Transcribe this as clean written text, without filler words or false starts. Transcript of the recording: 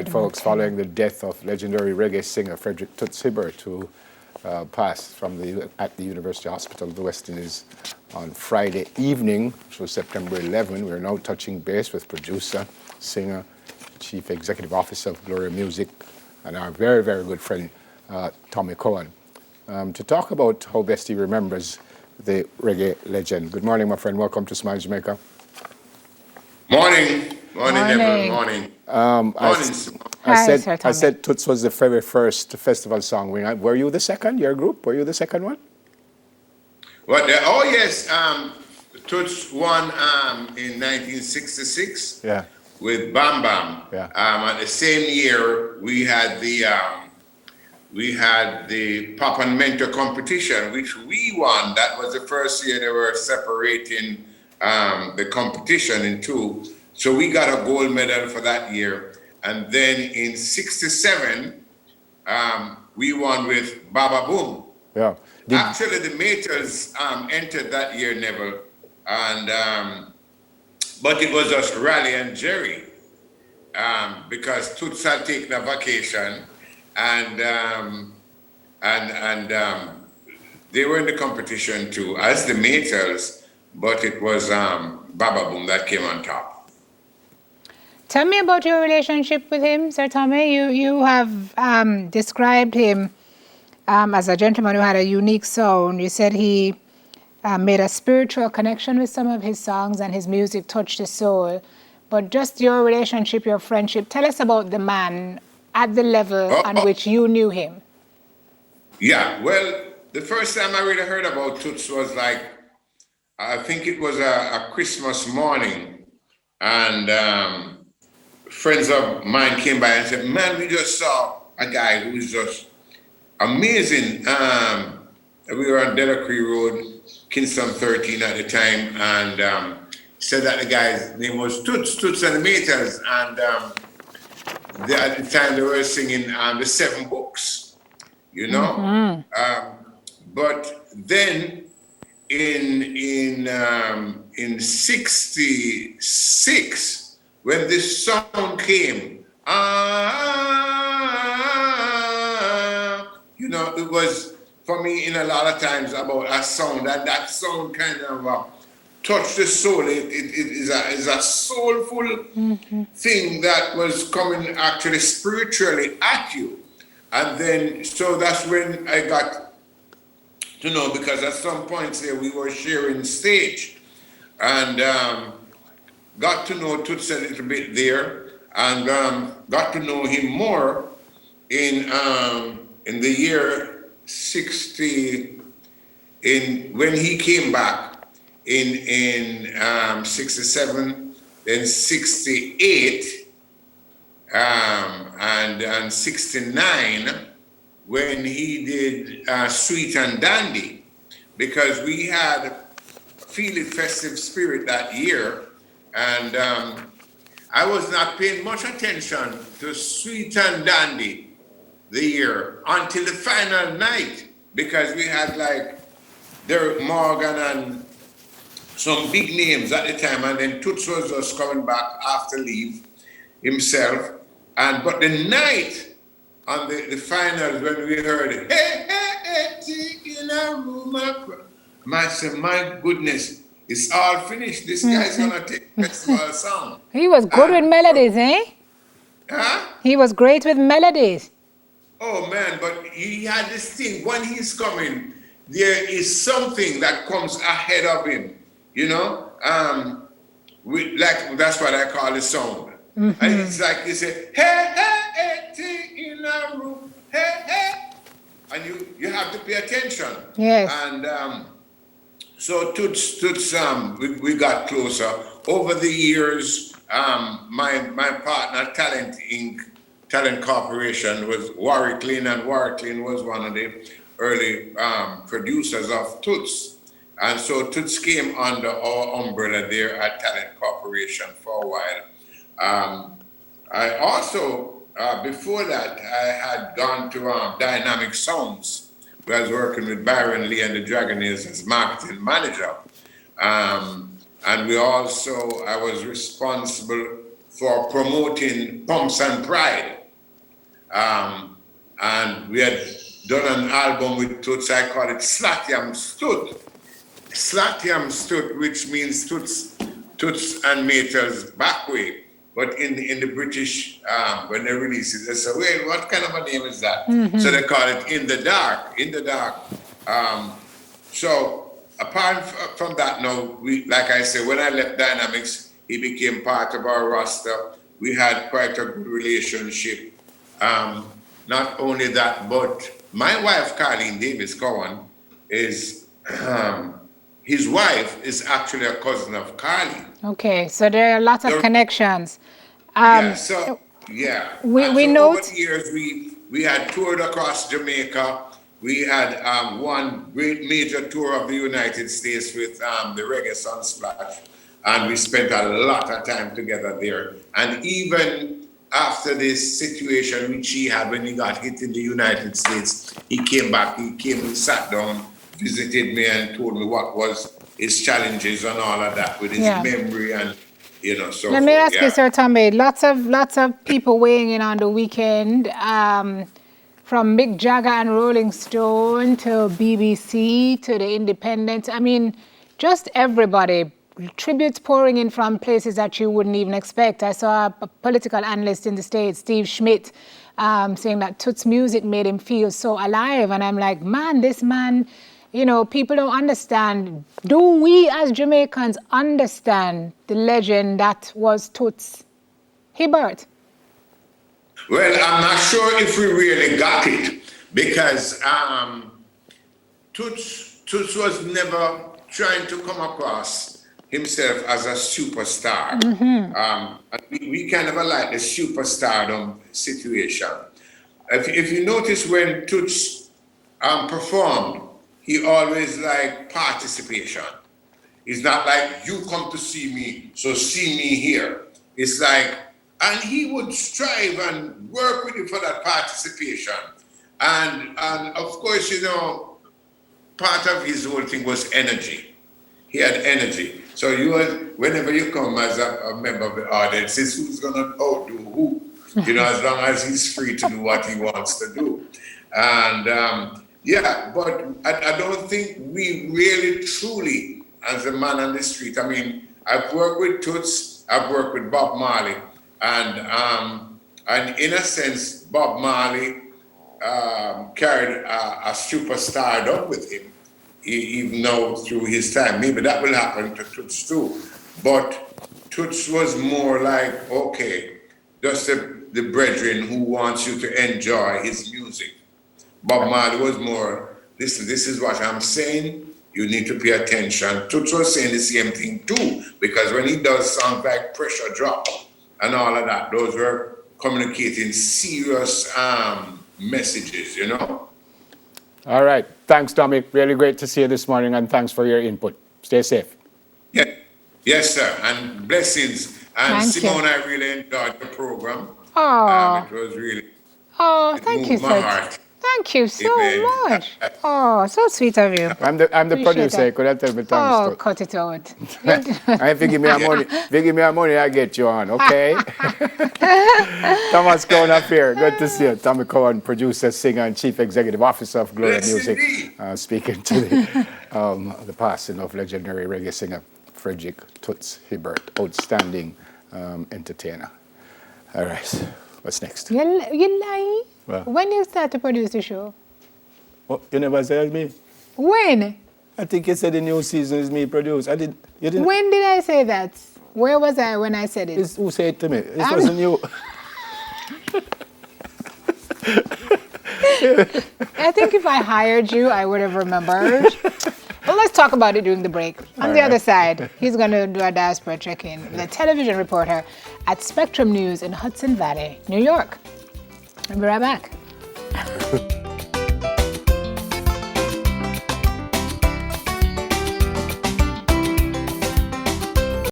right, folks, following the death of legendary reggae singer Frederick "Toots" Hibbert, who passed at the University Hospital of the West Indies on Friday evening, which was September 11. We're now touching base with producer, singer, Chief Executive Officer of Gloria Music, and our very, very good friend, Tommy Cohen, to talk about how best he remembers the reggae legend. Good morning, my friend. Welcome to Smile Jamaica. Morning, everyone. Morning. I said Toots was the very first festival song. Were you the second? Your group? Were you the second one? What? Yes. Toots won in 1966. Yeah. With Bam Bam. Yeah. At the same year, we had the Pop and Mentor competition, which we won. That was the first year they were separating the competition in two. So we got a gold medal for that year. And then in 67, we won with Baba Boom. Yeah. Actually, the Maters entered that year, Neville. And but it was just Raleigh and Jerry, because Toots had taken a vacation, and they were in the competition too, as the Maters, but it was Baba Boom that came on top. Tell me about your relationship with him, Sir Tommy. You have described him as a gentleman who had a unique sound. You said he made a spiritual connection with some of his songs and his music touched his soul. But just your relationship, your friendship, tell us about the man at the level on which you knew him. Yeah, well, the first time I really heard about Toots was I think it was a Christmas morning, and friends of mine came by and said, man, we just saw a guy who was just amazing. We were on Delacree Road, Kingston 13 at the time, and said that the guy's name was Toots and the Maters, and at the time they were singing the 7 Books, you know. Mm-hmm. But then in 66, when this song came, you know, it was for me in a lot of times about a sound, and that sound kind of touched the soul. It is a soulful thing that was coming actually spiritually at you. And then, so that's when I got to know, because at some points there we were sharing stage, and got to know Toots a little bit there, and got to know him more in the year 60, when he came back in 67, then 68, and 69, when he did Sweet and Dandy, because we had Feel It Festive Spirit that year, and I was not paying much attention to Sweet and Dandy the year until the final night, because we had like Derek Morgan and some big names at the time, and then Toots was just coming back after leave himself. But the night on the finals, when we heard it, hey, in a room, I said, my goodness, it's all finished. This guy's gonna take festival song. He was good with melodies, eh? Huh? He was great with melodies. Oh man, but he had this thing, when he's coming, there is something that comes ahead of him, you know? That's what I call the sound. Mm-hmm. And it's like you say, hey, in a room, hey. And you have to pay attention. Yes. And so Toots, we got closer. Over the years, my partner, Talent Inc., Talent Corporation, was Warwick Lynn, and Warwick Lynn was one of the early producers of Toots. And so Toots came under our umbrella there at Talent Corporation for a while. I also, before that, I had gone to Dynamic Sounds, where I was working with Byron Lee and the Dragonaires as marketing manager. And I was responsible for promoting Pumps and Pride. And we had done an album with Toots. I call it Slatyam Stood. Slatyam Stood, which means Toots and Mater's back way. But in the British, when they release it, they say, wait, what kind of a name is that? So they call it In the Dark. In the Dark. So apart from that, now, like I said, when I left Dynamics, he became part of our roster. We had quite a good relationship. Not only that, but my wife, Carleen Davis Cowan, is his wife is actually a cousin of Carleen. Okay, so there are lots of connections. We note over the years we had toured across Jamaica. We had one great major tour of the United States with the Reggae Sunsplash, and we spent a lot of time together there. And even after this situation which he had when he got hit in the United States, he came back, he sat down, visited me and told me what was his challenges and all of that with his memory and so let me ask you, Sir Tommy, lots of people weighing in on the weekend, from Mick Jagger and Rolling Stone to BBC to the Independent. I mean, just everybody. Tributes pouring in from places that you wouldn't even expect. I saw a political analyst in the States, Steve Schmidt, saying that Toots' music made him feel so alive. And I'm like, man, this man, people don't understand. Do we as Jamaicans understand the legend that was Toots Hibbert? Well, I'm not sure if we really got it because Toots was never trying to come across himself as a superstar. We kind of like the superstardom situation. If you notice when Toots performed, he always liked participation. It's not like you come to see me, so see me here. It's like, and he would strive and work with you for that participation. And of course, part of his whole thing was energy. He had energy. So whenever you come as a member of the audience, it's who's going to outdo who, as long as he's free to do what he wants to do. And but I don't think we really truly, as a man on the street, I mean, I've worked with Toots, I've worked with Bob Marley, and in a sense, Bob Marley carried a superstardom with him. Even now through his time. Maybe that will happen to Toots too. But Toots was more like, okay, just the brethren who wants you to enjoy his music. Bob Marley was more, listen, this is what I'm saying, you need to pay attention. Toots was saying the same thing too, because when he does songs like Pressure Drop and all of that, those were communicating serious messages, All right. Thanks, Tommy. Really great to see you this morning, and thanks for your input. Stay safe. Yeah. Yes, sir. And blessings. And Thank Simone, you. I really enjoyed the program. Oh, It was really, thank you, moved my sir. heart. Thank you so Amen. much. Oh, so sweet of you. I'm the Appreciate producer. that. I could have tell me Oh, thanks to. cut it out. If you give me money, I get you on, okay? Thomas Cowan up here. Good to see you. Tommy Cowan, producer, singer, and chief executive officer of Gloria Yes, Music. indeed. Speaking to the passing of legendary reggae singer Frederick Toots Hibbert, outstanding entertainer. All right, what's next? You lie? Well. When you start to produce the show? Oh, you never said me? When? I think you said the new season is me produced. You didn't. When did I say that? Where was I when I said it? Who said it to me? This wasn't you. I think if I hired you, I would have remembered. Well, let's talk about it during the break. On the other side, he's going to do a diaspora check-in. The television reporter at Spectrum News in Hudson Valley, New York. I'll be right back.